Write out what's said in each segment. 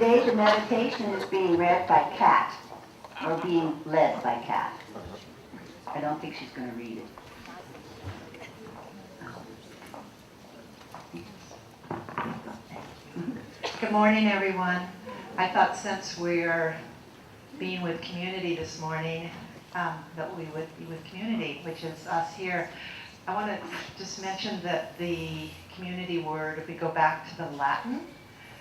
today the meditation is being read by Kat, or being led by Kat. I don't think she's going to read it. Good morning, everyone. I thought since we're being with community this morning, that we would be with community, which is us here. I want to just mention that the community word, if we go back to the Latin,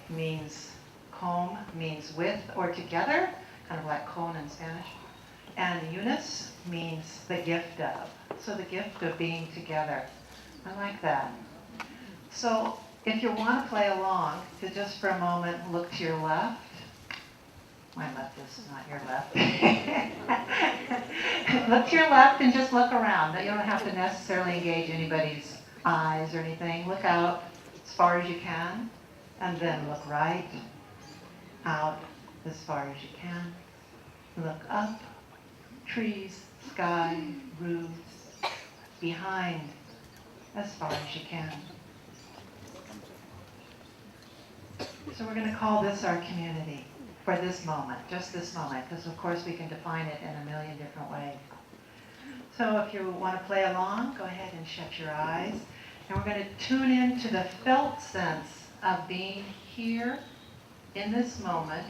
means com, means with or together, kind of like con in Spanish. And unis means the gift of. So the gift of being together. I like that. So if you want to play along, to just for a moment look to your left. My left is not your left. Look to your left and just look around. You don't have to necessarily engage anybody's eyes or anything. Look out as far as you can, and then look right, out as far as you can. Look up, trees, sky, roofs, behind as far as you can. So we're going to call this our community for this moment, just this moment, because of course we can define it in a million different ways. So if you want to play along, go ahead and shut your eyes. And we're going to tune in to the felt sense of being here in this moment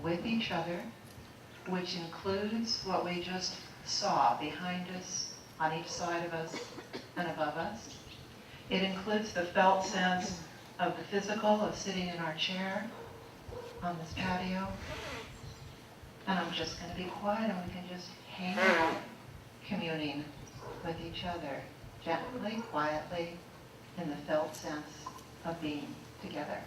with each other, which includes what we just saw behind us, on each side of us, and above us. It includes the felt sense of the physical, of sitting in our chair on this patio. And I'm just going to be quiet and we can just hang out, communing with each other, gently, quietly, in the felt sense of being together.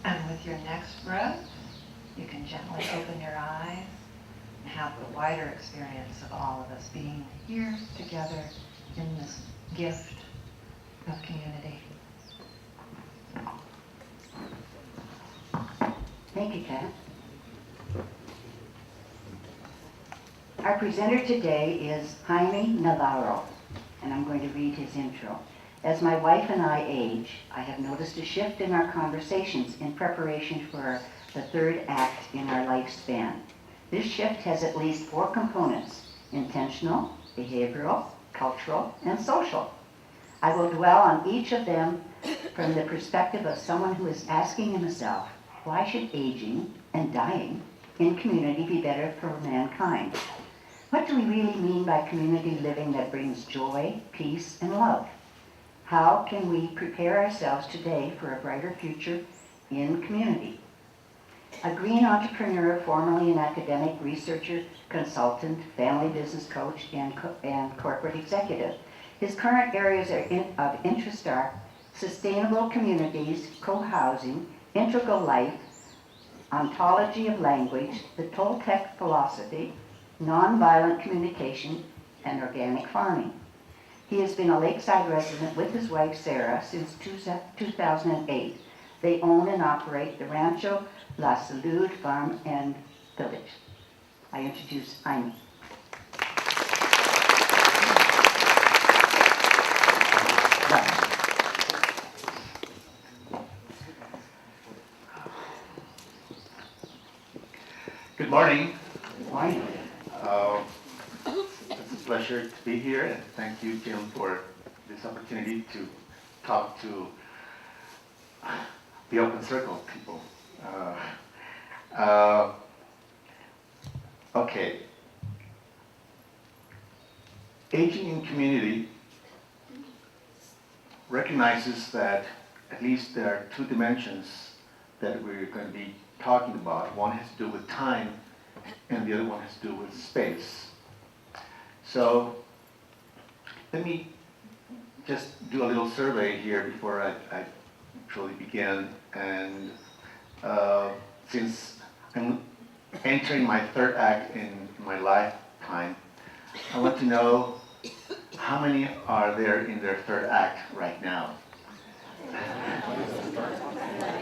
And with your next breath, you can gently open your eyes and have the wider experience of all of us being here together in this gift of community. Thank you, Kat. Our presenter today is Jaime Navarro, and I'm going to read his intro. As my wife and I age, I have noticed a shift in our conversations in preparation for the third act in our lifespan. This shift has at least 4 components: intentional, behavioral, cultural, and social. I will dwell on each of them from the perspective of someone who is asking himself, why should aging and dying in community be better for mankind? What do we really mean by community living that brings joy, peace, and love? How can we prepare ourselves today for a brighter future in community? A green entrepreneur, formerly an academic researcher, consultant, family business coach, and corporate executive. His current areas of interest are sustainable communities, co-housing, integral life, ontology of language, the Toltec philosophy, nonviolent communication, and organic farming. He has been a Lakeside resident with his wife Sarah since 2008. They own and operate the Rancho La Salud Farm and Village. I introduce Jaime. Good morning. Good morning. It's a pleasure to be here, and thank you, Jim, for this opportunity to talk to the Open Circle people. Okay. Aging in community recognizes that at least there are two dimensions that we're going to be talking about. One has to do with time, and the other one has to do with space. So let me just do a little survey here before I truly begin. And since I'm entering my third act in my lifetime, I want to know how many are there in their third act right now?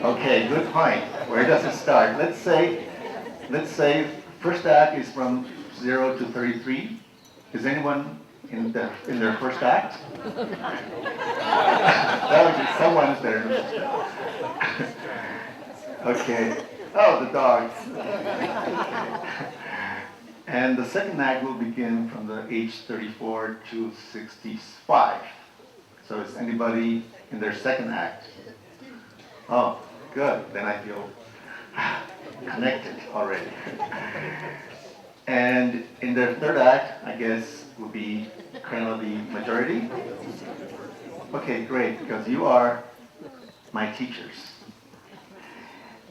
Okay, good point. Where does it start? Let's say first act is from 0 to 33. Is anyone in their first act? Someone's there. Okay. Oh, the dogs. And the second act will begin from the age 34 to 65. So is anybody in their second act? Oh, good. Then I feel connected already. And in their third act, I guess, will be kind of the majority. Okay, great, because you are my teachers.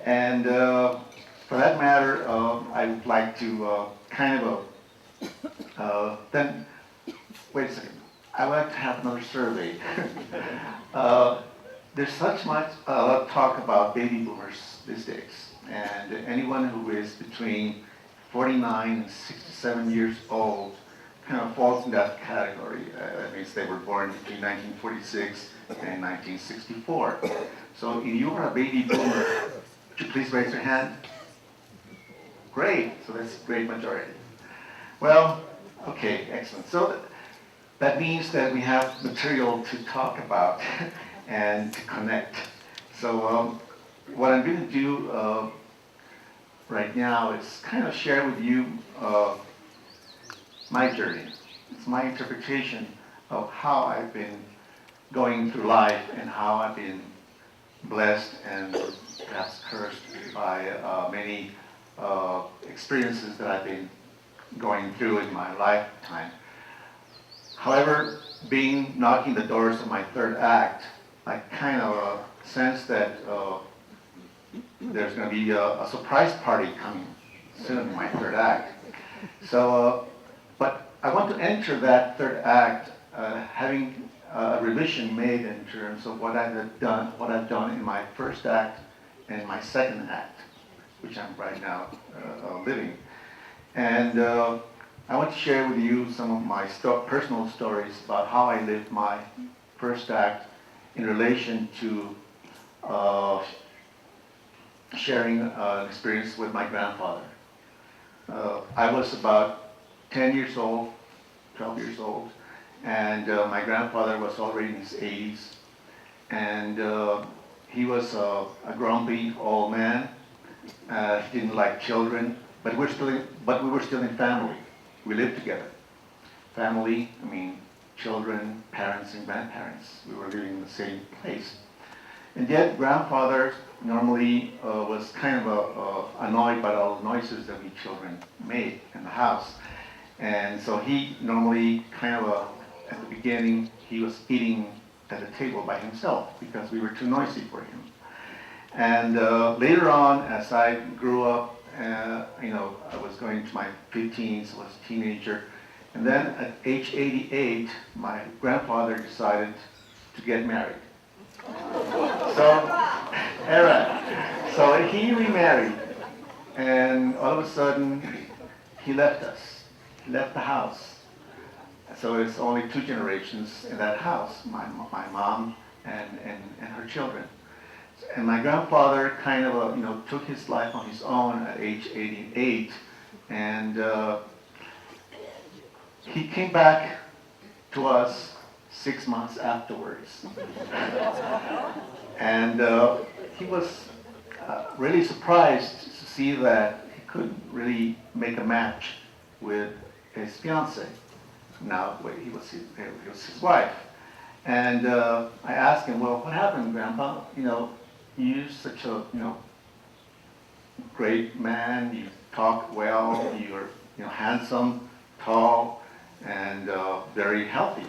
And for that matter, I would like to then, wait a second, I would like to have another survey. There's such much talk about baby boomers these days, and anyone who is between 49 and 67 years old kind of falls in that category. That means they were born between 1946 and 1964. So if you are a baby boomer, would you please raise your hand? Great, so that's a great majority. Well, okay, excellent. So that means that we have material to talk about and to connect. So what I'm going to do right now is kind of share with you my journey. It's my interpretation of how I've been going through life and how I've been blessed and perhaps cursed by many experiences that I've been going through in my lifetime. However, knocking the doors of my third act, I kind of sense that there's going to be a surprise party coming soon in my third act. So, but I want to enter that third act having a revision made in terms of what I've done in my first act and my second act, which I'm right now living. And I want to share with you some of my personal stories about how I lived my first act in relation to sharing an experience with my grandfather. I was about 10 years old, 12 years old, and my grandfather was already in his 80s, and he was a grumpy old man. He didn't like children, but we were still in family. We lived together. Family, I mean children, parents, and grandparents. We were living in the same place. And yet, grandfather normally was kind of annoyed by all the noises that we children made in the house. And so he normally kind of, at the beginning, he was eating at the table by himself because we were too noisy for him. And later on, as I grew up, I was going to my 15s, I was a teenager. And then at age 88, my grandfather decided to get married. So he remarried, and all of a sudden, he left us. left the house. So it's only two generations in that house, my mom and her children. And my grandfather kind of, took his life on his own at age 88, and he came back to us 6 months afterwards. And he was really surprised to see that he couldn't really make a match with his fiancée. Now, he was his wife. And I asked him, well, what happened, Grandpa? You're such a, great man. You talk well. You're, handsome, tall, and very healthy.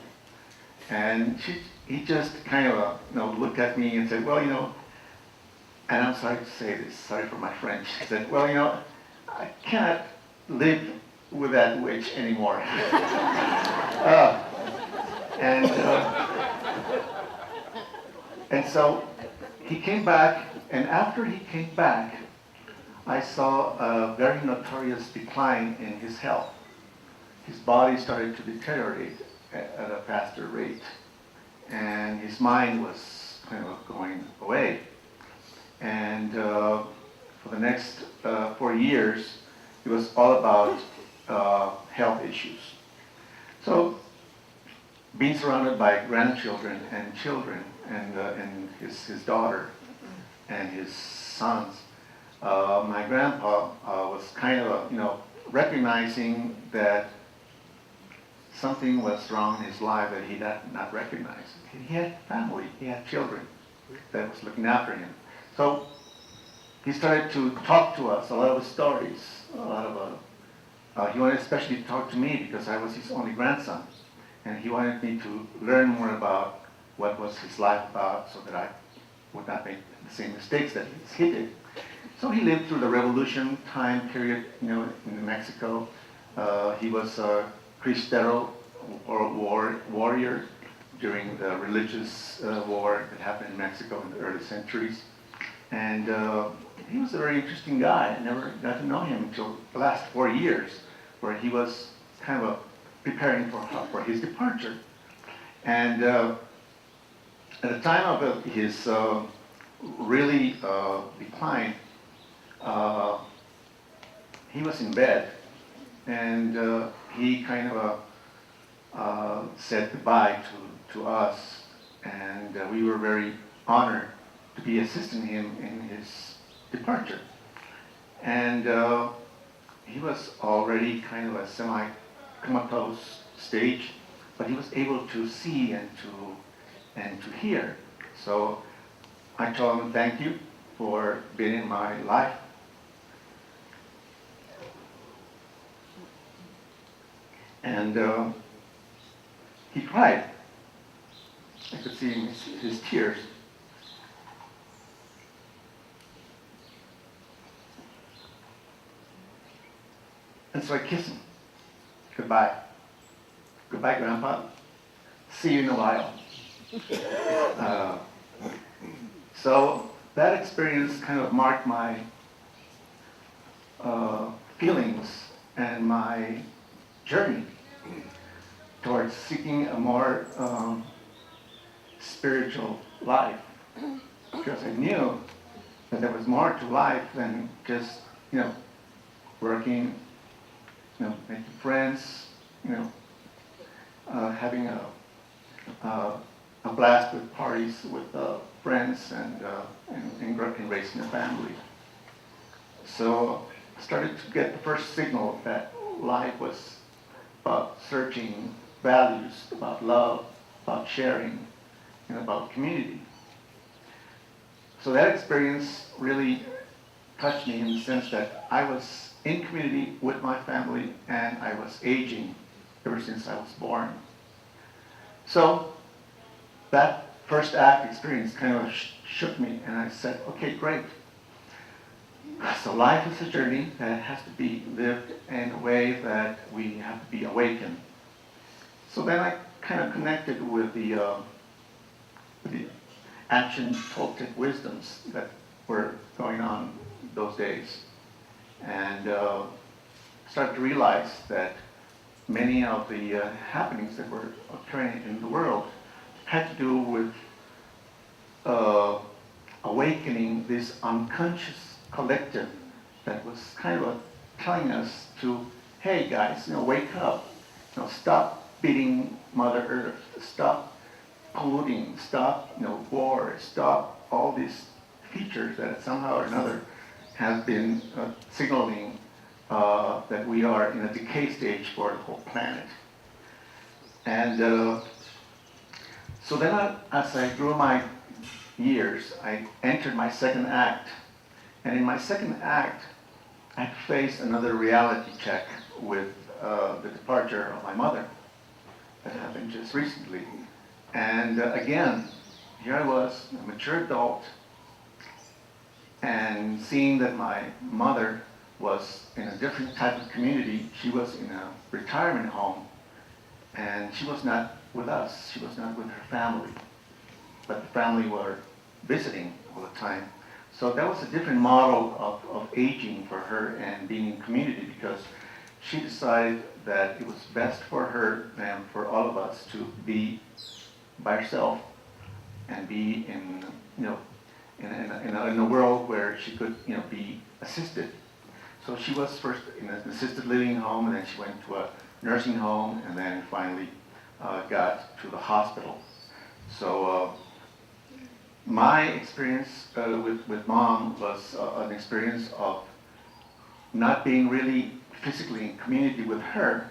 And he just kind of, looked at me and said, well, and I'm sorry to say this, sorry for my French. He said, well, I cannot live with that witch anymore. And so he came back, and after he came back, I saw a very notorious decline in his health. His body started to deteriorate at a faster rate, and his mind was kind of going away. And for the next 4 years, it was all about health issues. So being surrounded by grandchildren and children and his daughter and his sons, my grandpa was kind of, recognizing that something was wrong in his life that he did not recognize. He had family, he had children that was looking after him. So he started to talk to us, a lot of stories, a lot of, he wanted especially to talk to me because I was his only grandson. And he wanted me to learn more about what was his life about so that I would not make the same mistakes that he did. So he lived through the revolution time period, in Mexico. He was a Cristero or warrior during the religious war that happened in Mexico in the early centuries. And he was a very interesting guy. I never got to know him until the last 4 years, where he was kind of preparing for his departure. And at the time of his really decline, he was in bed, and he kind of said goodbye to us, and we were very honored to be assisting him in his departure. And he was already kind of a semi-comatose stage, but he was able to see and to hear. So I told him thank you for being in my life. And he cried. I could see his tears. And so I kissed him. Goodbye. Goodbye, Grandpa. See you in a while. So that experience kind of marked my feelings and my journey towards seeking a more spiritual life, because I knew that there was more to life than just, working, making friends, having a blast with parties with friends and raising a family. So I started to get the first signal that life was about searching values, about love, about sharing, and about community. So that experience really touched me in the sense that I was in community with my family, and I was aging ever since I was born. So that first act experience kind of shook me, and I said, okay, great. So life is a journey that has to be lived in a way that we have to be awakened. So then I kind of connected with the ancient Toltec wisdoms that were going on those days, and started to realize that many of the happenings that were occurring in the world had to do with uh, awakening this unconscious collective that was kind of telling us to, hey guys, wake up, stop beating Mother Earth, stop polluting, stop, war, stop all these features that somehow or another have been signaling that we are in a decay stage for the whole planet. And so then as I grew my years, I entered my second act. And in my second act, I faced another reality check with the departure of my mother that happened just recently. And again, here I was, a mature adult, and seeing that my mother was in a different type of community. She was in a retirement home, and she was not with us. She was not with her family, but the family were visiting all the time. So that was a different model of aging for her and being in community, because she decided that it was best for her and for all of us to be by herself and be in, in a world where she could, be assisted. So she was first in an assisted living home, and then she went to a nursing home, and then finally got to the hospital. So my experience with Mom was an experience of not being really physically in community with her,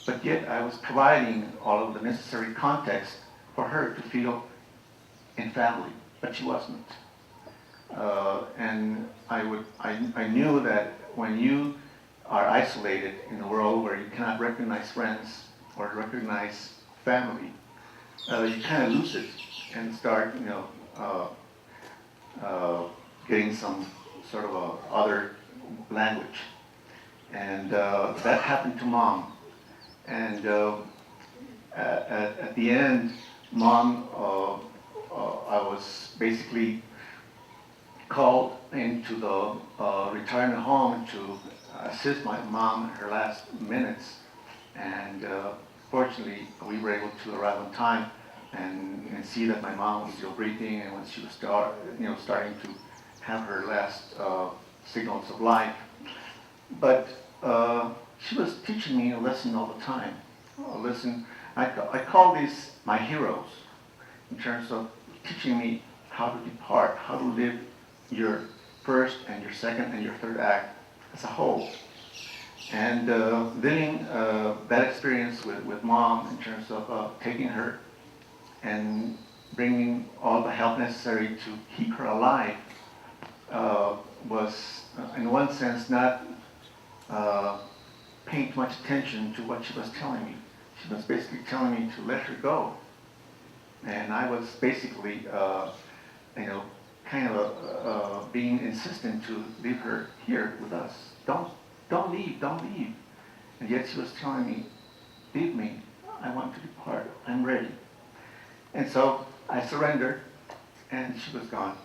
but yet I was providing all of the necessary context for her to feel in family, but she wasn't. And I knew that when you are isolated in a world where you cannot recognize friends or recognize family, you kind of lose it and start, getting some sort of a other language. And that happened to Mom. And at the end, Mom, I was basically called into the retirement home to assist my mom in her last minutes. And fortunately, we were able to arrive on time and see that my mom was still breathing, and when she was starting to have her last signals of life. But she was teaching me a lesson all the time. A lesson, I call these my heroes, in terms of teaching me how to depart, how to live your first and your second and your third act as a whole. And living that experience with Mom in terms of taking her and bringing all the help necessary to keep her alive was, in one sense, not paying too much attention to what she was telling me. She was basically telling me to let her go. And I was basically, kind of being insistent to leave her here with us. Don't leave, don't leave. And yet she was telling me, leave me, I want to depart, I'm ready. And so I surrendered, and she was gone.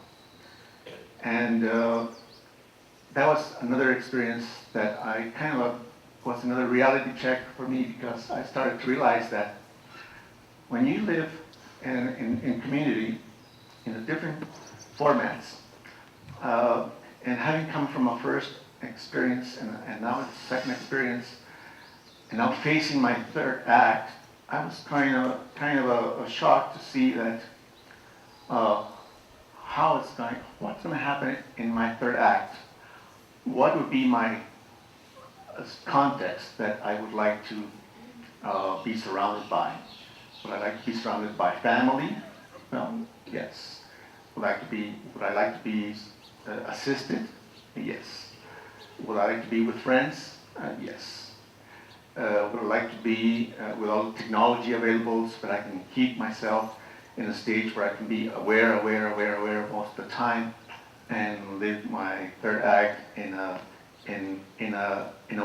And that was another experience that I kind of was another reality check for me, because I started to realize that when you live in community in a different formats, and having come from a first experience and now a second experience, and now facing my third act, I was kind of a shock to see that what's going to happen in my third act. What would be my context that I would like to be surrounded by? Would I like to be surrounded by family? Well, yes. Would I like to be assisted? Yes. Would I like to be with friends? Yes. Would I like to be with all the technology available so that I can keep myself in a stage where I can be aware most of the time, and live my third act in a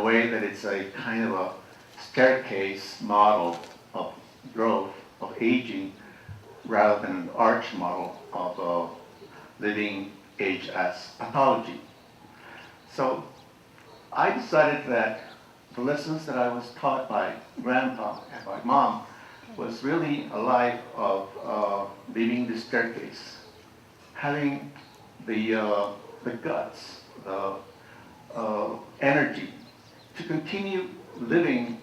way that it's a kind of a staircase model of growth, of aging, rather than an arch model of living age as pathology. So I decided that the lessons that I was taught by Grandpa and by Mom was really a life of leaving the staircase, having the guts, the energy to continue living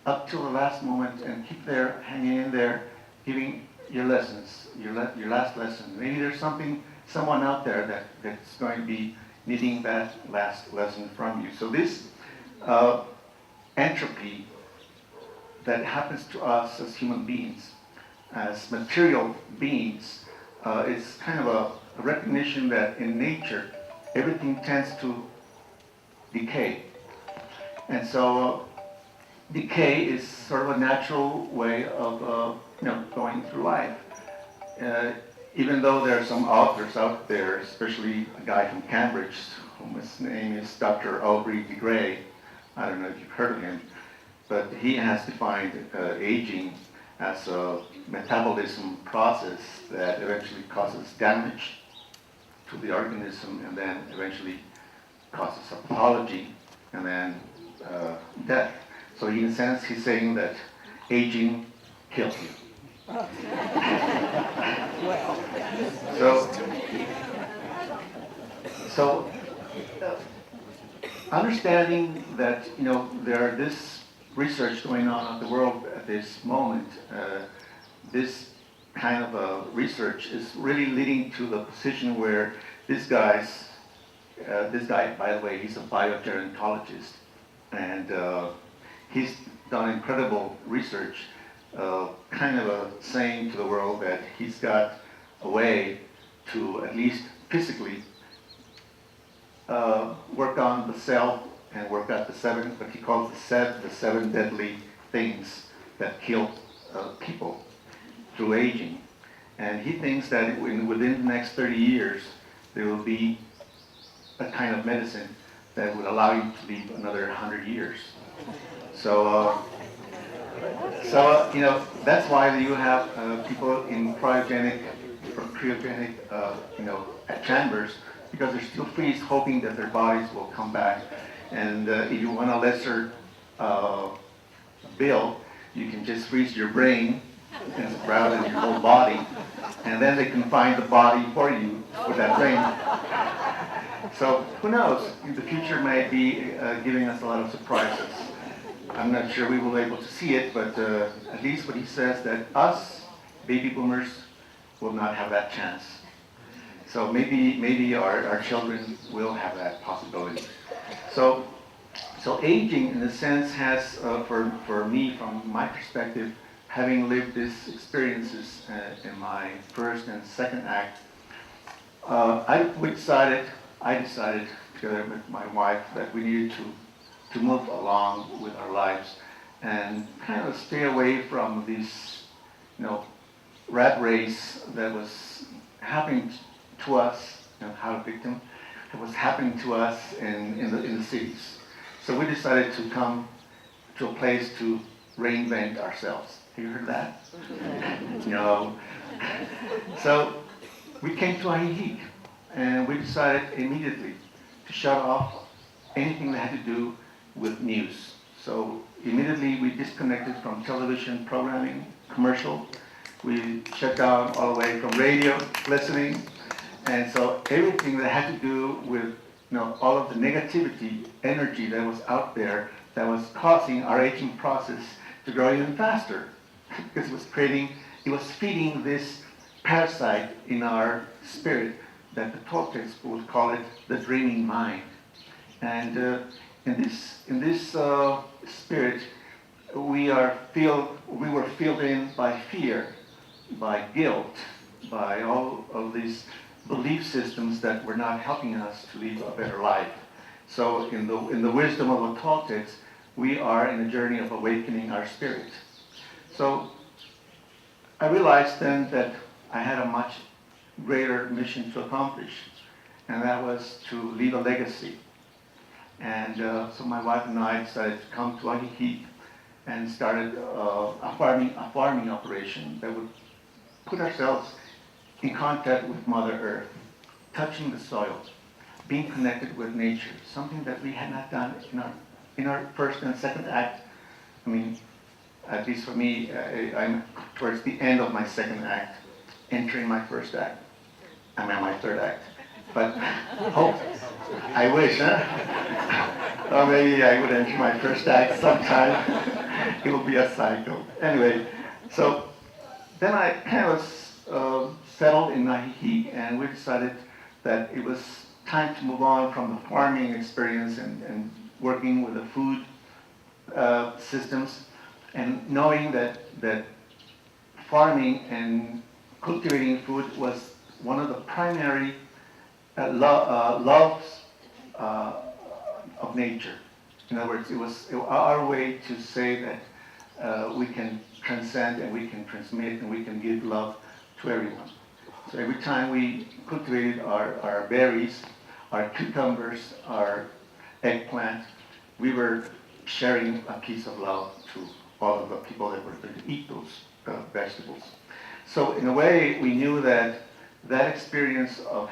up till the last moment and keep there, hanging in there, giving your lessons, your last lesson. Maybe there's someone out there that's going to be needing that last lesson from you. So this entropy that happens to us as human beings, as material beings, is kind of a recognition that in nature everything tends to decay. And so decay is sort of a natural way of going through life. Even though there are some authors out there, especially a guy from Cambridge, whose name is Dr. Aubrey de Grey. I don't know if you've heard of him, but he has defined aging as a metabolism process that eventually causes damage to the organism and then eventually causes a pathology and then death. So in a sense, he's saying that aging kills you. So understanding that there are this research going on in the world at this moment, this kind of research is really leading to the position where this guy, by the way, he's a biogerontologist, and he's done incredible research, kind of saying to the world that he's got a way to at least physically work on the cell and work out what he calls the seven deadly things that kill people through aging. And he thinks that within the next 30 years, there will be a kind of medicine that would allow you to live another 100 years. So that's why you have people in cryogenic or cryogenic, chambers, because they're still freeze, hoping that their bodies will come back. And if you want a lesser bill, you can just freeze your brain rather than your whole body, and then they can find the body for you with that brain. So who knows? The future may be giving us a lot of surprises. I'm not sure we will be able to see it, but at least what he says that us, baby boomers, will not have that chance. So maybe our children will have that possibility. So aging, in a sense, has, for me, from my perspective, having lived these experiences in my first and second act, I decided together with my wife that we needed to move along with our lives and kind of stay away from this, rat race that was happening to us, how a victim, that was happening to us in the cities. So we decided to come to a place to reinvent ourselves. Have you heard that? No. So we came to Ajijic, and we decided immediately to shut off anything that had to do with news. So immediately we disconnected from television programming, commercial. We shut down all the way from radio listening. And so everything that had to do with all of the negativity, energy that was out there that was causing our aging process to grow even faster, because it was feeding this parasite in our spirit that the Toltecs would call it the dreaming mind. And in this spirit, we were filled in by fear, by guilt, by all of these belief systems that were not helping us to live a better life. So in the wisdom of the Toltecs, we are in a journey of awakening our spirit. So I realized then that I had a much greater mission to accomplish, and that was to leave a legacy. And so my wife and I decided to come to Ajijic and started a farming operation that would put ourselves in contact with Mother Earth, touching the soil, being connected with nature, something that we had not done in our first and second act, I mean, at least for me, I'm towards the end of my second act, entering my first act. I'm in my third act. But hope, I wish, huh? Or maybe I would enter my first act sometime. It will be a cycle. Anyway, so then I kind of settled in Ajijic, and we decided that it was time to move on from the farming experience and working with the food systems, and knowing that farming and cultivating food was one of the primary loves of nature. In other words, it was our way to say that we can transcend and we can transmit and we can give love to everyone. So every time we cultivated our berries, our cucumbers, our eggplant, we were sharing a piece of love to all of the people that were going to eat those vegetables. So in a way, we knew that that experience of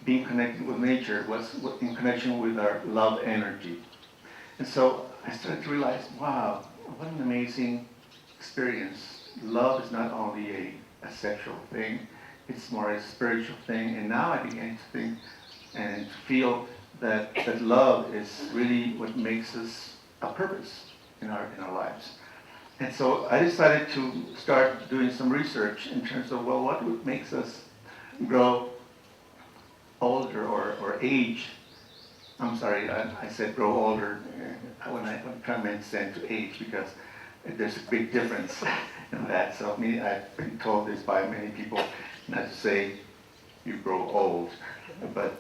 being connected with nature was in connection with our love energy. And so I started to realize, wow, what an amazing experience. Love is not only a sexual thing, it's more a spiritual thing. And now I began to think and to feel that love is really what makes us a purpose in our lives. And so I decided to start doing some research in terms of, well, what makes us grow older or age. I'm sorry, I said grow older when I meant to age, because there's a big difference in that. So I've been told this by many people, not to say you grow old. But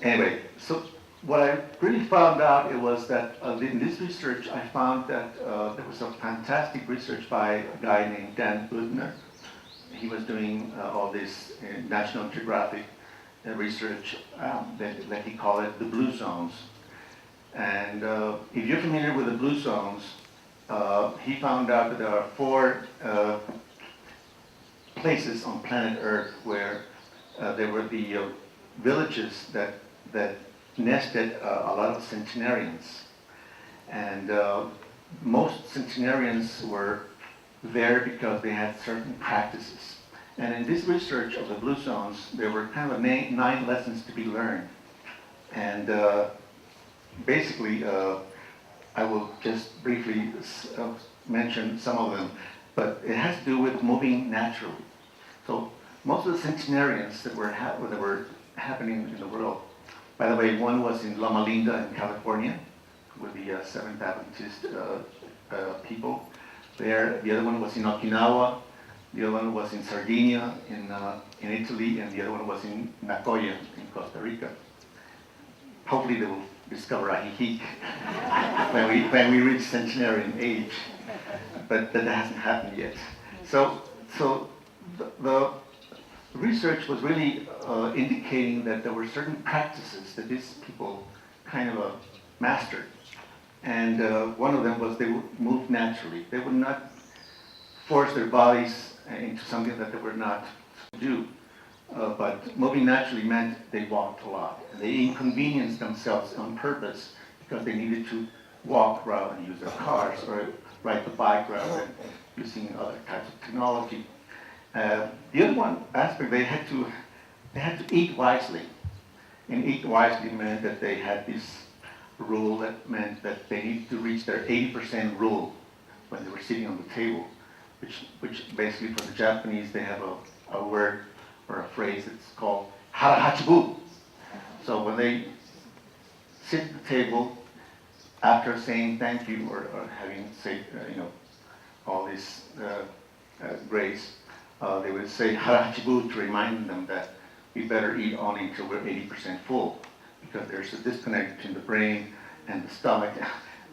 anyway, so what I really found out was that in this research, I found that there was a fantastic research by a guy named Dan Blutner. He was doing all this National Geographic research that he called it the blue zones. And if you're familiar with the blue zones, he found out that there are 4 places on planet Earth where there were the villages that nested a lot of centenarians. And most centenarians were there because they had certain practices. And in this research of the blue zones, there were kind of 9 lessons to be learned. And basically, I will just briefly mention some of them, but it has to do with moving naturally. So most of the centenarians that were happening in the world, by the way, one was in Loma Linda in California with the Seventh Adventist people there. The other one was in Okinawa. The other one was in Sardinia in Italy, and the other one was in Nagoya in Costa Rica. Hopefully they will discover Ajijic when we reach centenarian age, but that hasn't happened yet. So the research was really indicating that there were certain practices that these people kind of mastered. And one of them was they would move naturally. They would not force their bodies into something that they were not to do. But moving naturally meant they walked a lot. They inconvenienced themselves on purpose because they needed to walk rather than use their cars, or ride the bike rather than using other types of technology. The other one aspect, they had to eat wisely. And eat wisely meant that they had this rule that meant that they needed to reach their 80% rule when they were sitting on the table, which basically for the Japanese, they have a word or a phrase that's called harahachibu. So when they sit at the table, after saying thank you or having said, all this grace, they would say harahachibu to remind them that we better eat only until we're 80% full, because there's a disconnect between the brain and the stomach.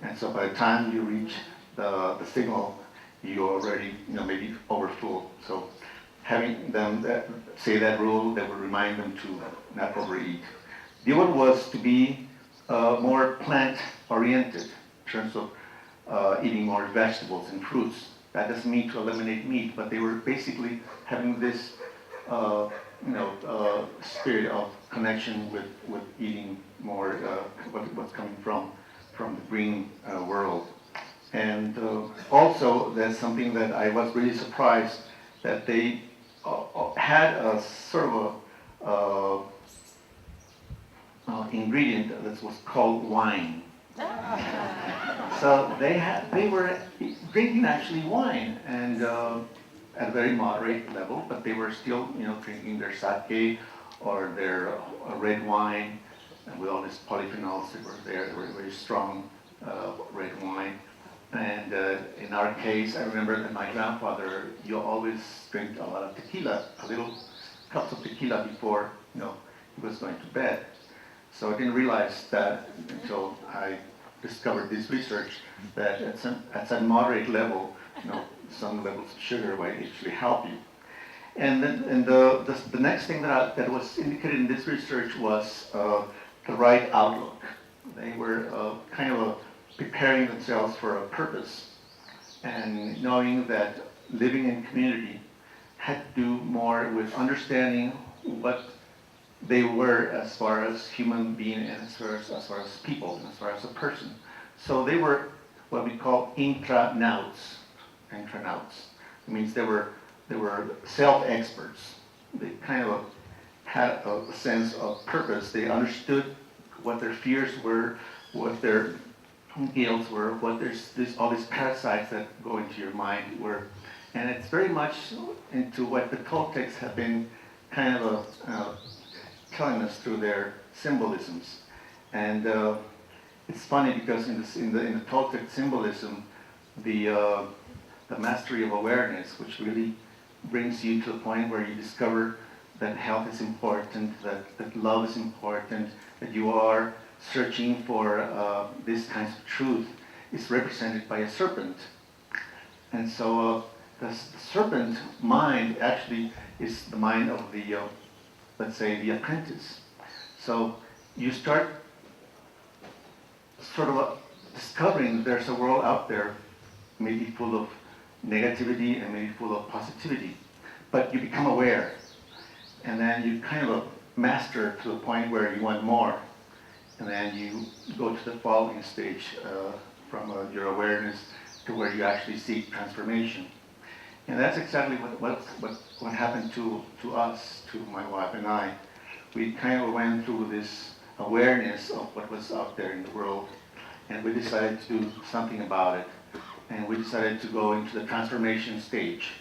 And so by the time you reach the signal, you're already, maybe over full. So having them say that rule, that would remind them to not overeat. The other one was to be more plant-oriented in terms of eating more vegetables and fruits. That doesn't mean to eliminate meat, but they were basically having this, spirit of connection with eating more what's coming from from the green world. And also, there's something that I was really surprised that they had a sort of a ingredient that was called wine. So they were drinking actually wine, and at a very moderate level, but they were still drinking their sake or their red wine, and with all these polyphenols that were there. They were very strong red wine. And in our case, I remember that my grandfather, you always drink a lot of tequila, a little cups of tequila before he was going to bed. So I didn't realize that until I discovered this research that at some moderate level, some levels of sugar might actually help you. And then the next thing that was indicated in this research was the right outlook. They were kind of preparing themselves for a purpose, and knowing that living in community had to do more with understanding what they were as far as human being and as far as people and as far as a person. So they were what we call intranauts. Intranauts. It means they were self-experts. They kind of had a sense of purpose. They understood what their fears were, what their guilts were, what all these parasites that go into your mind were. And it's very much into what the Toltecs have been kind of telling us through their symbolisms. And it's funny because in the Toltec symbolism, the mastery of awareness, which really brings you to the point where you discover that health is important, that love is important, that you are searching for these kinds of truth, is represented by a serpent. And so the serpent mind actually is the mind of the, let's say, the apprentice. So you start sort of discovering there's a world out there maybe full of negativity and maybe full of positivity. But you become aware, and then you kind of master to the point where you want more. And then you go to the following stage from your awareness to where you actually seek transformation. And that's exactly what happened to us, to my wife and I. We kind of went through this awareness of what was out there in the world, and we decided to do something about it. And we decided to go into the transformation stage.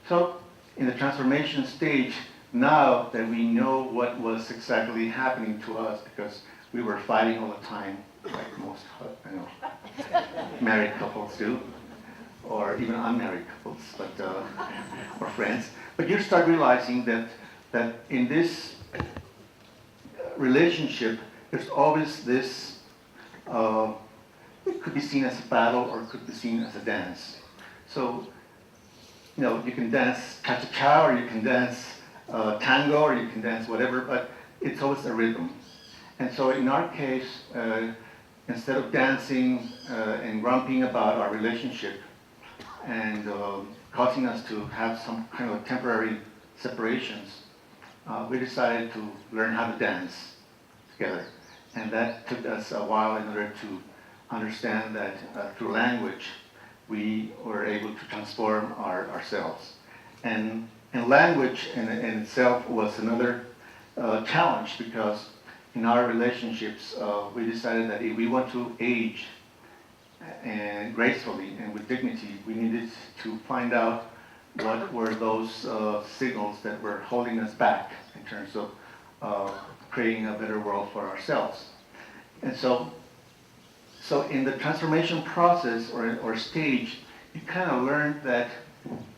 So in the transformation stage, now that we know what was exactly happening to us, because we were fighting all the time, like most married couples do, or even unmarried couples, or friends. But you start realizing that in this relationship, there's always this, it could be seen as a battle or it could be seen as a dance. So, you can dance cha-cha-cha, or you can dance tango, or you can dance whatever, but it's always a rhythm. And so in our case, instead of dancing and grumping about our relationship and causing us to have some kind of temporary separations, we decided to learn how to dance together. And that took us a while in order to understand that through language, we were able to transform ourselves. And language in itself was another challenge, because in our relationships, we decided that if we want to age and gracefully and with dignity, we needed to find out what were those signals that were holding us back in terms of creating a better world for ourselves. And so in the transformation process or stage, you kind of learn that,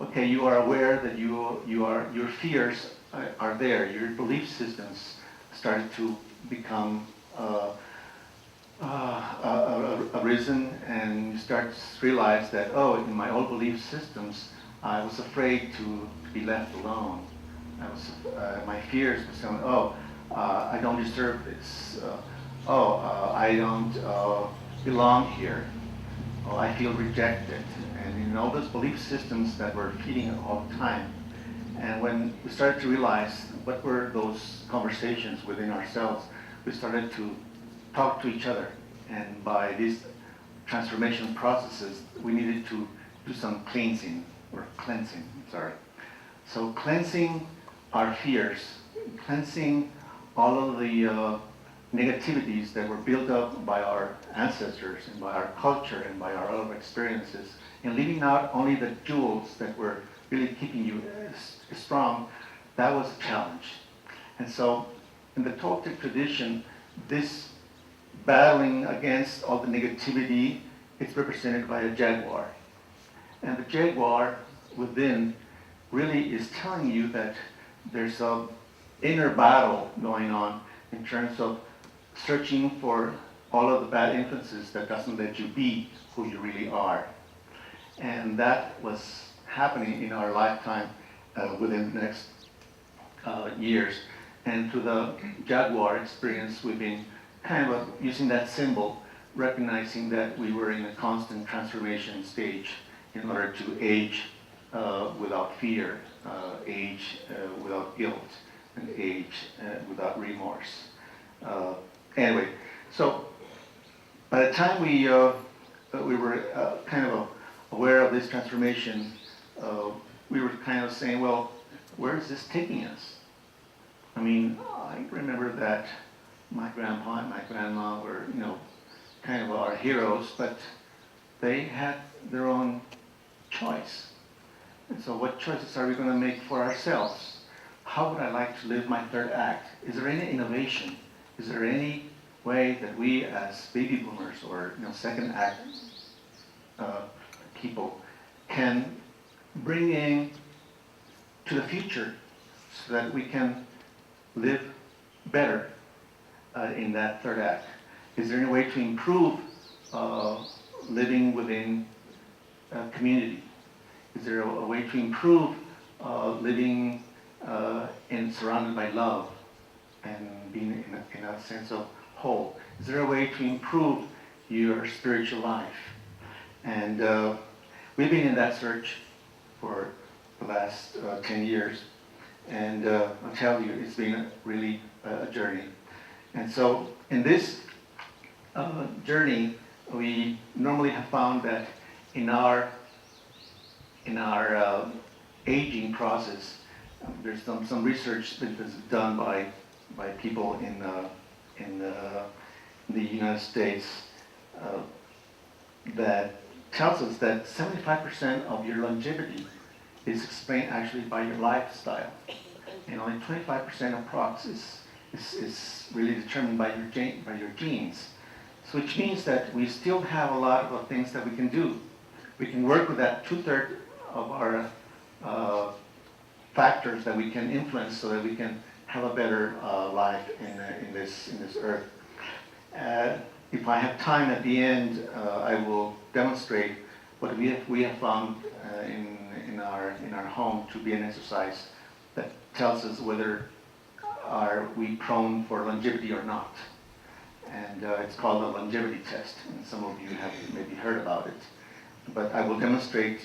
okay, you are aware that your fears are there, your belief systems started to become arisen, and you start to realize that, in my old belief systems, I was afraid to be left alone. My fears were saying, I don't deserve this. I don't belong here. I feel rejected. And all those belief systems that were feeding all the time. And when we started to realize what were those conversations within ourselves, we started to talk to each other And by these transformation processes, we needed to do some cleansing, sorry. So cleansing our fears, cleansing all of the negativities that were built up by our ancestors and by our culture and by our own experiences, and leaving out only the jewels that were really keeping you strong, that was a challenge. And so in the Toltec tradition, this battling against all the negativity, it's represented by a jaguar. And the jaguar within really is telling you that there's an inner battle going on in terms of searching for all of the bad influences that doesn't let you be who you really are. And that was happening in our lifetime within the next years. And through the jaguar experience, we've been kind of using that symbol, recognizing that we were in a constant transformation stage in order to age without fear, age without guilt, and age without remorse. Anyway, so by the time we were kind of aware of this transformation, we were kind of saying, well, where is this taking us? I mean, I remember that my grandpa and my grandma were, kind of our heroes, but they had their own choice. And so what choices are we going to make for ourselves? How would I like to live my third act? Is there any innovation? Is there any way that we as baby boomers or second act people can bring in to the future so that we can live better in that third act? Is there any way to improve living within a community? Is there a way to improve living and surrounded by love and being in a sense of whole? Is there a way to improve your spiritual life? And we've been in that search for the last 10 years. And I'll tell you, it's been really a journey. And so in this journey, we normally have found that in our aging process, there's some research that is done by people in the United States that tells us that 75% of your longevity is explained actually by your lifestyle, and only 25% of prox is really determined by your genes. So which means that we still have a lot of things that we can do. We can work with that 2/3 of our factors that we can influence so that we can have a better life in this earth. If I have time at the end, I will demonstrate what we have found in our home to be an exercise that tells us whether are we prone for longevity or not. And it's called a longevity test, and some of you have maybe heard about it. But I will demonstrate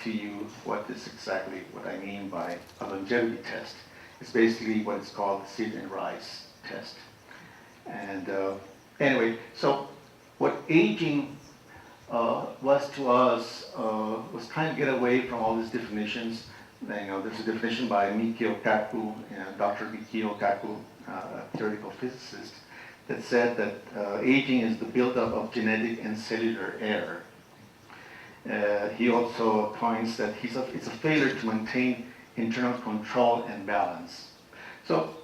to you what I mean by a longevity test. It's basically what is called the sit and rise test. And anyway, so what aging was to us was trying to get away from all these definitions. There's a definition by Mikio Kaku, Dr. Mikio Kaku, a theoretical physicist, that said that aging is the buildup of genetic and cellular error. He also points that it's a failure to maintain internal control and balance. So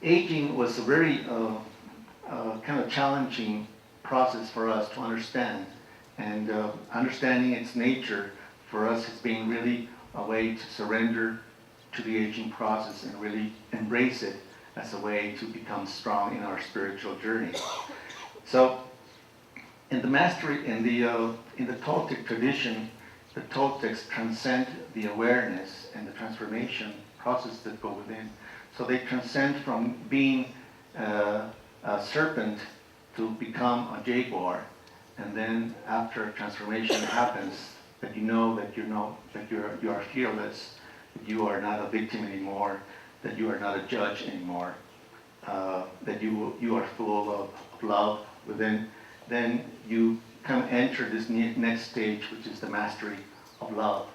aging was a very kind of challenging process for us to understand, and understanding its nature for us has been really a way to surrender to the aging process and really embrace it as a way to become strong in our spiritual journey. So in the Toltec tradition, the Toltecs transcend the awareness and the transformation process that go within. So they transcend from being a serpent to become a jaguar, and then after transformation happens, that you are fearless, that you are not a victim anymore, that you are not a judge anymore, that you are full of love within, then you kind of enter this next stage, which is the mastery of love,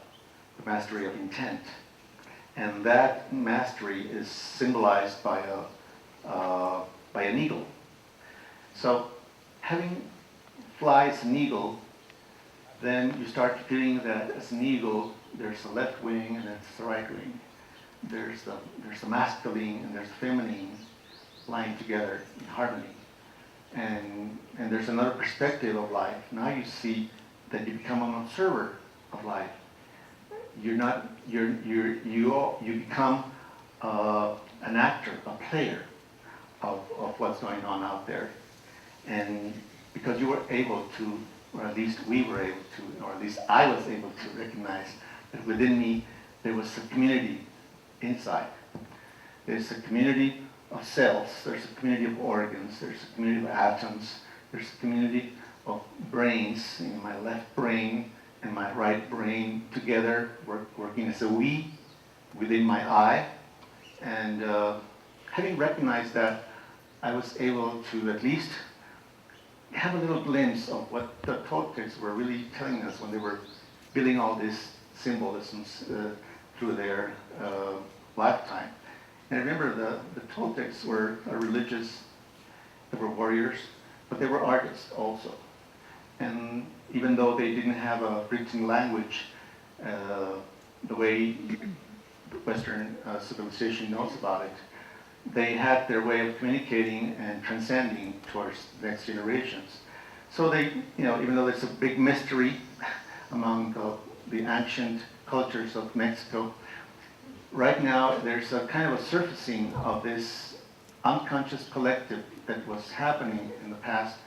the mastery of intent. And that mastery is symbolized by an eagle. So having fly as an eagle, then you start feeling that as an eagle, there's the left wing and there's the right wing. There's the masculine and there's the feminine lying together in harmony. And there's another perspective of life. Now you see that you become an observer of life. You become an actor, a player of what's going on out there. And because you were able to, or at least we were able to, or at least I was able to recognize that within me there was a community inside. There's a community of cells, there's a community of organs, there's a community of atoms, there's a community of brains, my left brain and my right brain together working as a we within my eye. And having recognized that, I was able to at least have a little glimpse of what the Toltecs were really telling us when they were building all these symbolisms through their lifetime. And I remember the Toltecs were religious, they were warriors, but they were artists also. And even though they didn't have a written language the way Western civilization knows about it, they had their way of communicating and transcending towards the next generations. So they, even though there's a big mystery among the ancient cultures of Mexico, right now there's a kind of a surfacing of this unconscious collective that was happening in the past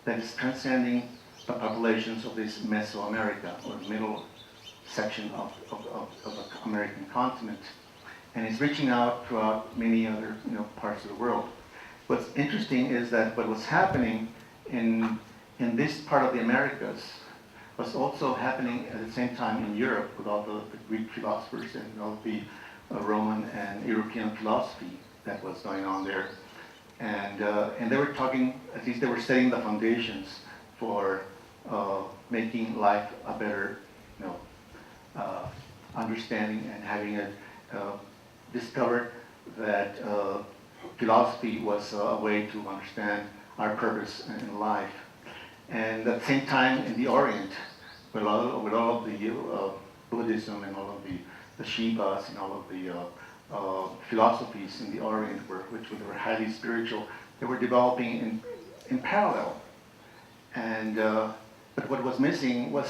that is transcending the populations of this Mesoamerica, or middle section of the American continent. And it's reaching out throughout many other parts of the world. What's interesting is that what was happening in this part of the Americas was also happening at the same time in Europe with all the Greek philosophers and all the Roman and European philosophy that was going on there. And they were talking, at least they were setting the foundations for making life a better understanding, and having it discovered that philosophy was a way to understand our purpose in life. And at the same time in the Orient, with all of the Buddhism and all of the Shivas and all of the philosophies in the Orient, which were highly spiritual, they were developing in parallel. And but what was missing was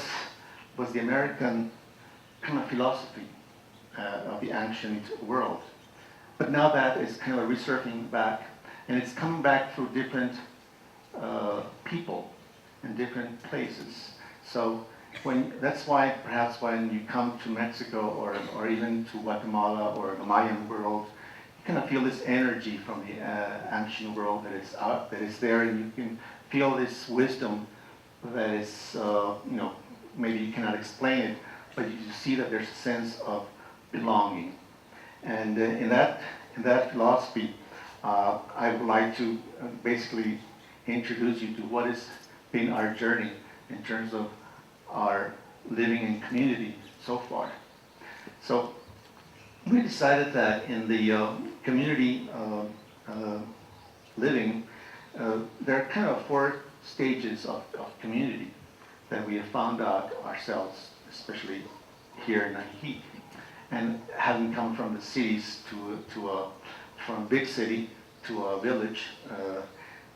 the American kind of philosophy of the ancient world. But now that is kind of resurfing back, and it's coming back through different people and different places. So that's why perhaps when you come to Mexico or even to Guatemala or the Mayan world, you kind of feel this energy from the ancient world that is there, and you can feel this wisdom that is maybe you cannot explain it, but you see that there's a sense of belonging. And in that philosophy, I would like to basically introduce you to what has been our journey in terms of our living in community so far. So we decided that in the community living, there are kind of 4 stages of community that we have found out ourselves, especially here in Ajijic. And having come from the cities from a big city to a village,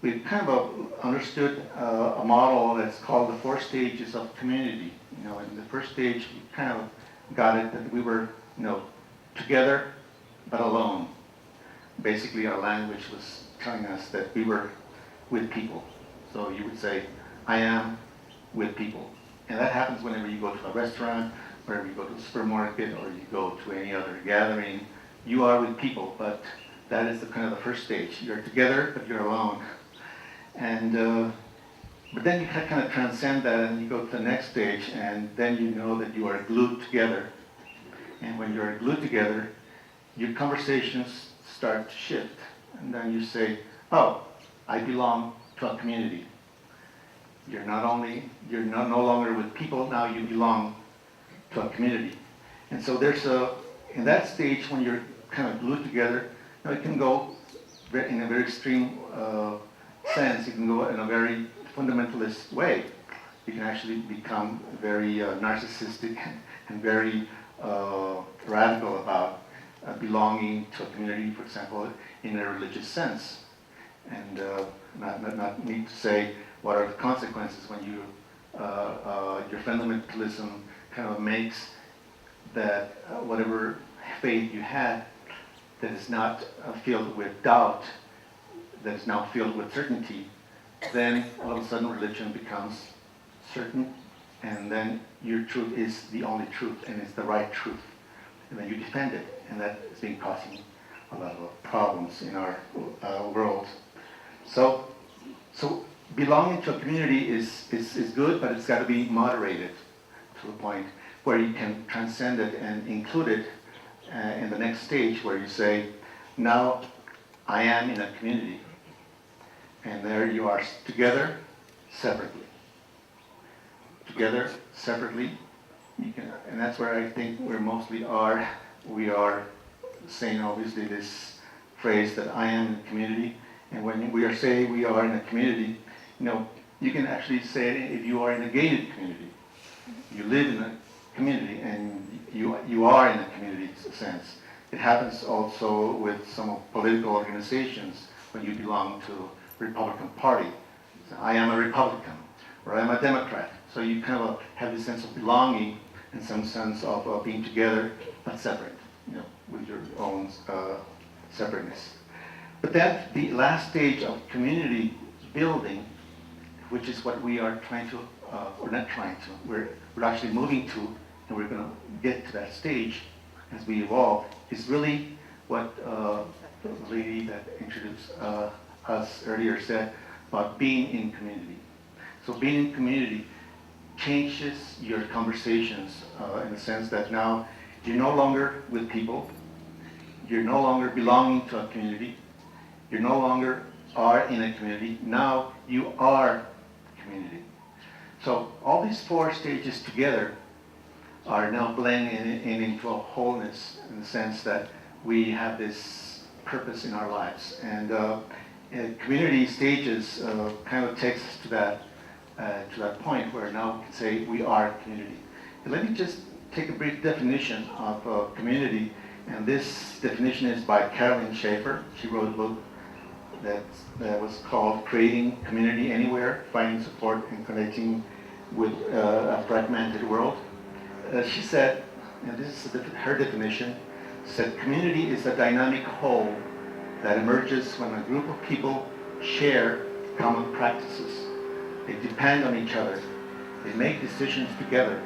we've kind of understood a model that's called the 4 stages of community. In the first stage, we kind of got it that we were, together but alone. Basically, our language was telling us that we were with people. So you would say, I am with people. And that happens whenever you go to a restaurant, whenever you go to a supermarket, or you go to any other gathering. You are with people, but that is kind of the first stage. You're together, but you're alone. And but then you kind of transcend that, and you go to the next stage, and then you know that you are glued together. And when you're glued together, your conversations start to shift. And then you say, oh, I belong to a community. You're no longer with people, now you belong to a community. And so in that stage when you're kind of glued together, it can go in a very extreme sense. It can go in a very fundamentalist way. You can actually become very narcissistic and very radical about belonging to a community, for example, in a religious sense. And not need to say what are the consequences when your fundamentalism kind of makes that whatever faith you had that is not filled with doubt, that is now filled with certainty, then all of a sudden religion becomes certain, and then your truth is the only truth, and it's the right truth. And then you defend it, and that is being causing a lot of problems in our world. So belonging to a community is good, but it's got to be moderated to the point where you can transcend it and include it in the next stage where you say, now I am in a community. And there you are together, separately. Together, separately. And that's where I think we mostly are. We are saying obviously this phrase that I am in a community. And when we are saying we are in a community, you can actually say it if you are in a gated community. You live in a community and you are in a community sense. It happens also with some political organizations when you belong to the Republican Party. So I am a Republican, or I am a Democrat. So you kind of have this sense of belonging and some sense of being together but separate, with your own separateness. But then the last stage of community building, which is what we are trying to, or not trying to, we're actually moving to, and we're going to get to that stage as we evolve, is really what the lady that introduced us earlier said about being in community. So being in community changes your conversations in the sense that now you're no longer with people, you're no longer belonging to a community, you no longer are in a community, now you are community. So all these four stages together are now blending into a wholeness in the sense that we have this purpose in our lives. And community stages kind of takes us to that point where now we can say we are community. And let me just take a brief definition of community, and this definition is by Carolyn Schaefer. She wrote a book that was called Creating Community Anywhere, Finding Support and Connecting with a Fragmented World. She said, and this is her definition, said community is a dynamic whole that emerges when a group of people share common practices. They depend on each other. They make decisions together.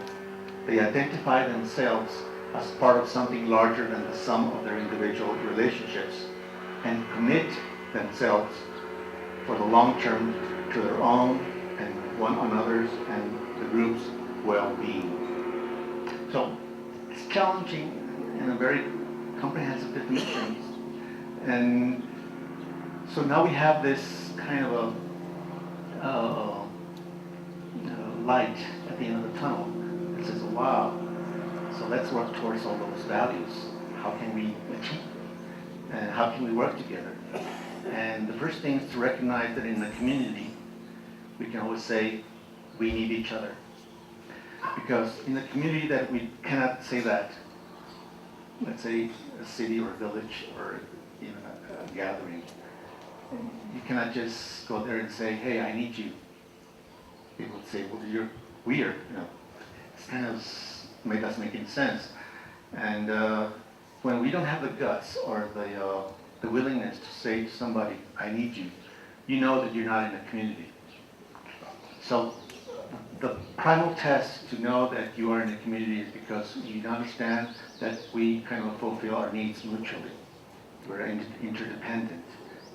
They identify themselves as part of something larger than the sum of their individual relationships and commit themselves for the long term to their own and one another's and the group's well-being. So it's challenging and a very comprehensive definition. And so now we have this kind of a light at the end of the tunnel that says, wow, so let's work towards all those values. How can we achieve them? And how can we work together? And the first thing is to recognize that in the community, we can always say, we need each other. Because in a community that we cannot say that, let's say a city or a village or even a gathering, you cannot just go there and say, hey, I need you. People would say, well, you're weird. It's kind of doesn't make any sense. And when we don't have the guts or the willingness to say to somebody, I need you, you know that you're not in a community. So the primal test to know that you are in a community is because you understand that we kind of fulfill our needs mutually. We're interdependent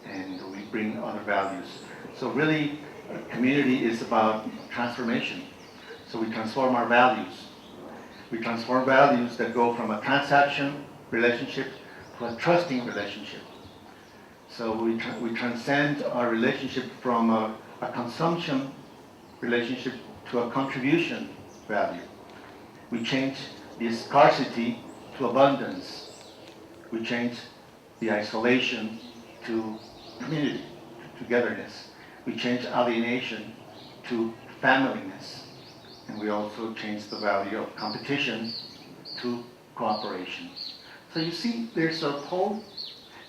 and we bring other values. So really, community is about transformation. So we transform our values. We transform values that go from a transaction relationship to a trusting relationship. So we transcend our relationship from a consumption relationship to a contribution value. We change the scarcity to abundance. We change the isolation to community, to togetherness. We change alienation to familyness. And we also change the value of competition to cooperation. So you see, there's a whole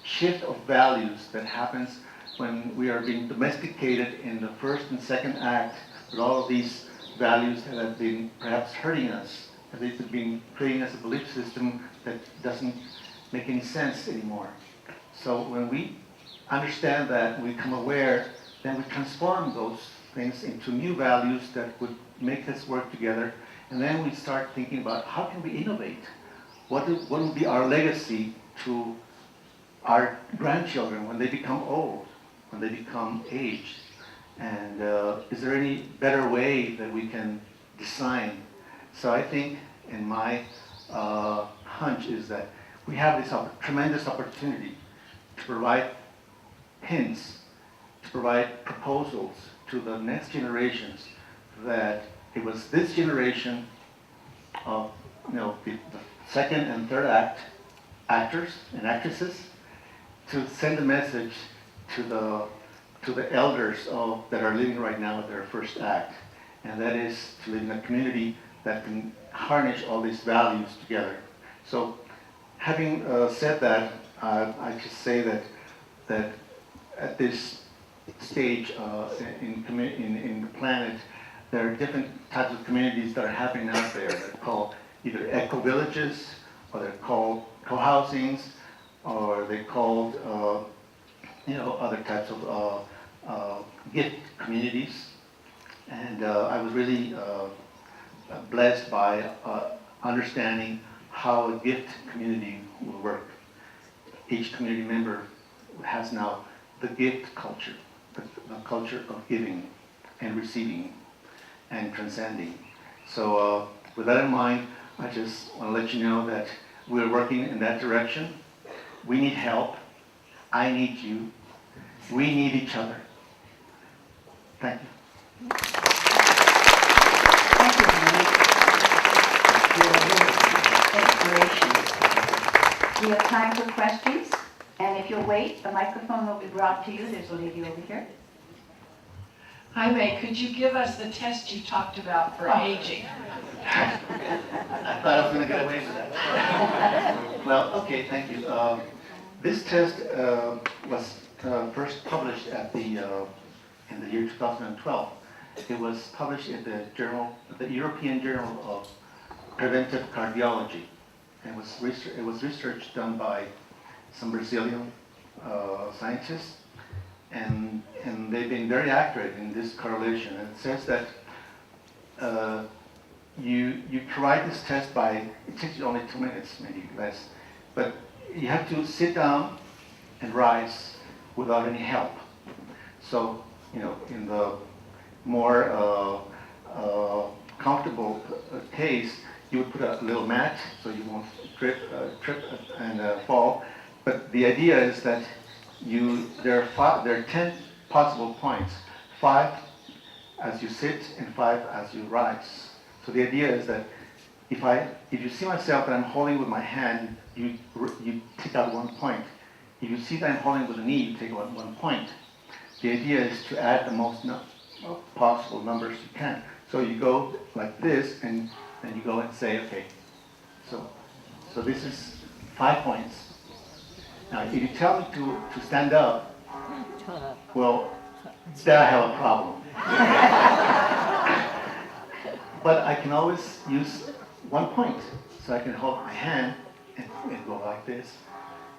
shift of values that happens when we are being domesticated in the first and second act with all of these values that have been perhaps hurting us, that they've been creating us a belief system that doesn't make any sense anymore. So when we understand that, we become aware, then we transform those things into new values that would make us work together, and then we start thinking about how can we innovate? What will be our legacy to our grandchildren when they become old, when they become aged? And is there any better way that we can design? So I think, in my hunch, is that we have this tremendous opportunity to provide hints, to provide proposals to the next generations, that it was this generation of the second and third act actors and actresses to send a message to the elders that are living right now at their first act, and that is to live in a community that can harness all these values together. So, having said that, I just say that at this stage in the planet, there are different types of communities that are happening out there. They're called either eco-villages, or they're called co-housings, or they're called other types of gift communities. And I was really blessed by understanding how a gift community will work. Each community member has now the gift culture, the culture of giving and receiving and transcending. So with that in mind, I just want to let you know that we're working in that direction. We need help. I need you. We need each other. Thank you. Thank you, Jaime, for your inspiration. We have time for questions, and if you'll wait, the microphone will be brought to you. There's a lady over here. Jaime, could you give us the test you talked about for aging? I thought I was going to get away with that. Well, okay, thank you. This test was first published in the year 2012. It was published in the European Journal of Preventive Cardiology. It was research done by some Brazilian scientists, and they've been very accurate in this correlation. And it says that you provide this test it takes you only 2 minutes, maybe less, but you have to sit down and rise without any help. So, in the more comfortable case, you would put a little mat so you won't trip and fall. But the idea is that there are 10 possible points, 5 as you sit and 5 as you rise. So the idea is that if you see myself that I'm holding with my hand, you take out 1 point. If you see that I'm holding with the knee, you take out 1 point. The idea is to add the most possible numbers you can. So you go like this, and then you go and say, okay, so this is 5 points. Now, if you tell me to stand up, well, then I have a problem. But I can always use 1 point. So I can hold my hand and go like this.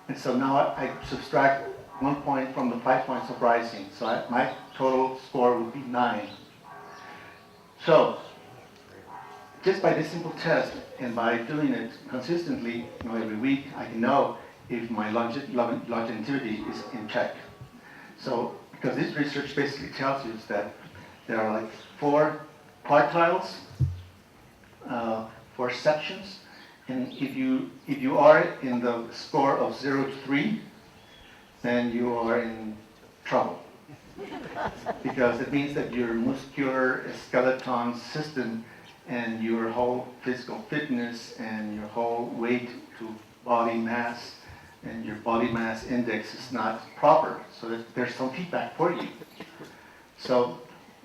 And so now I subtract 1 point from the 5 points of rising. So my total score would be 9. So just by this simple test, and by doing it consistently, every week, I can know if my longevity is in check. So, because this research basically tells you is that there are like 4 quartiles, 4 sections, and if you are in the score of 0 to 3, then you are in trouble. because it means that your muscular skeleton system and your whole physical fitness and your whole weight to body mass and your body mass index is not proper, so that there's some feedback for you. So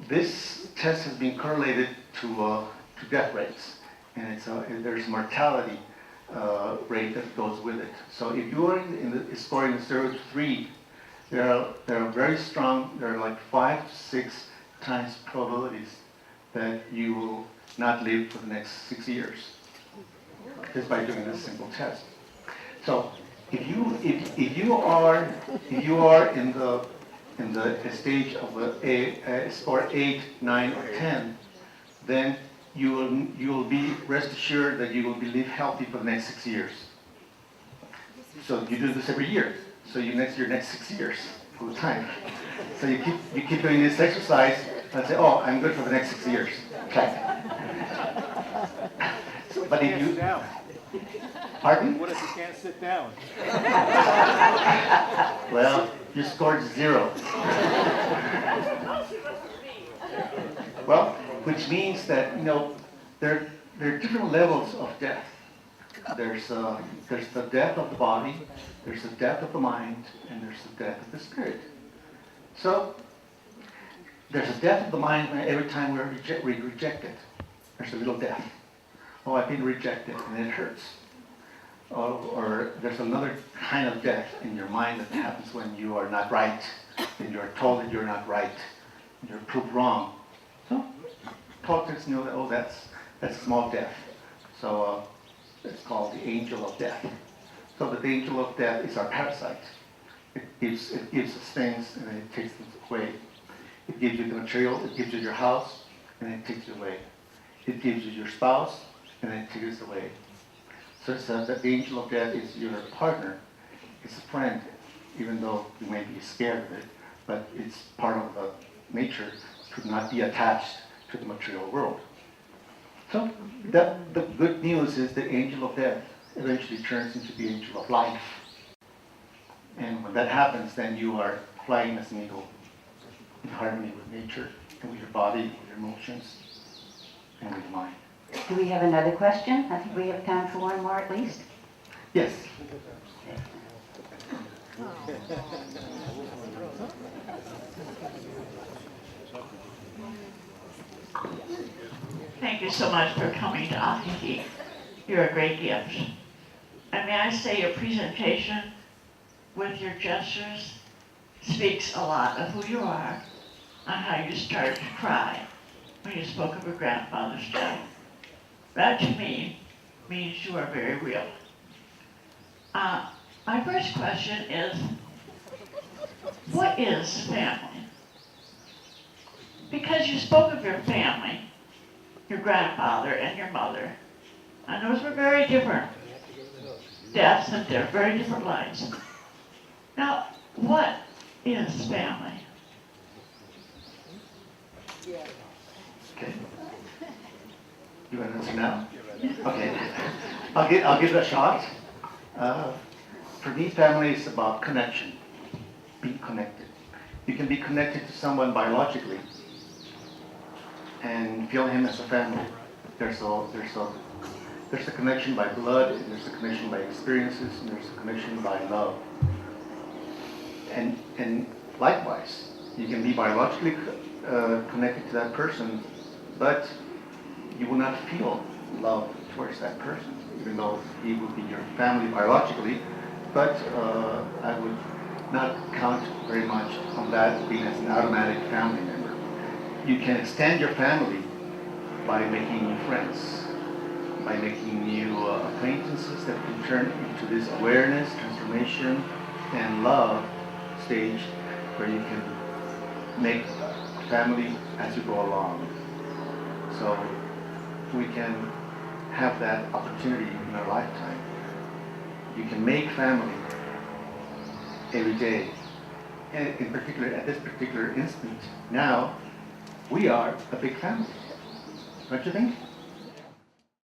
this test has been correlated to death rates, and there's mortality rate that goes with it. So if you are scoring 0 to 3, there are very strong, there are like 5 to 6 times probabilities that you will not live for the next 6 years, just by doing this simple test. So if you are in the stage of a score 8, 9, or 10, then you will be rest assured that you will be live healthy for the next 6 years. So you do this every year. So your next 6 years full time. So you keep doing this exercise and say, oh, I'm good for the next 6 years. Okay. But if you pardon? What if you can't sit down? Well, you scored 0. Well, which means that there are different levels of death. There's the death of the body, there's the death of the mind, and there's the death of the spirit. So there's a death of the mind every time we reject it. There's a little death. Oh, I've been rejected, and it hurts. Or there's another kind of death in your mind that happens when you are not right, and you're told that you're not right, and you're proved wrong. So politics know that, oh, that's a small death. So it's called the angel of death. So the angel of death is our parasite. It gives us things and then it takes them away. It gives you the material, it gives you your house, and then it takes it away. It gives you your spouse, and then it takes it away. So it says that the angel of death is your partner. It's a friend, even though you may be scared of it, but it's part of the nature to not be attached to the material world. So the good news is the angel of death eventually turns into the angel of life. And when that happens, then you are flying as an eagle in harmony with nature and with your body, with your emotions, and with your mind. Do we have another question? I think we have time for one more at least. Yes. Thank you so much for coming to Ajijic. You're a great gift. And may I say your presentation with your gestures speaks a lot of who you are and how you started to cry when you spoke of your grandfather's death. That to me means you are very real. My first question is, what is family? Because you spoke of your family, your grandfather and your mother, and those were very different deaths and very different lives. Now, what is family? Okay. You want to answer now? Okay. I'll give it a shot. For me, family is about connection. Being connected. You can be connected to someone biologically and feel him as a family. There's a connection by blood, and there's a connection by experiences, and there's a connection by love. And likewise, you can be biologically connected to that person, but you will not feel love towards that person, even though he will be your family biologically. But I would not count very much on that being as an automatic family member. You can extend your family by making new friends, by making new acquaintances that can turn into this awareness, transformation, and love stage where you can make family as you go along. So we can have that opportunity in our lifetime. You can make family every day. And in particular, at this particular instant, now, we are a big family. Don't you think?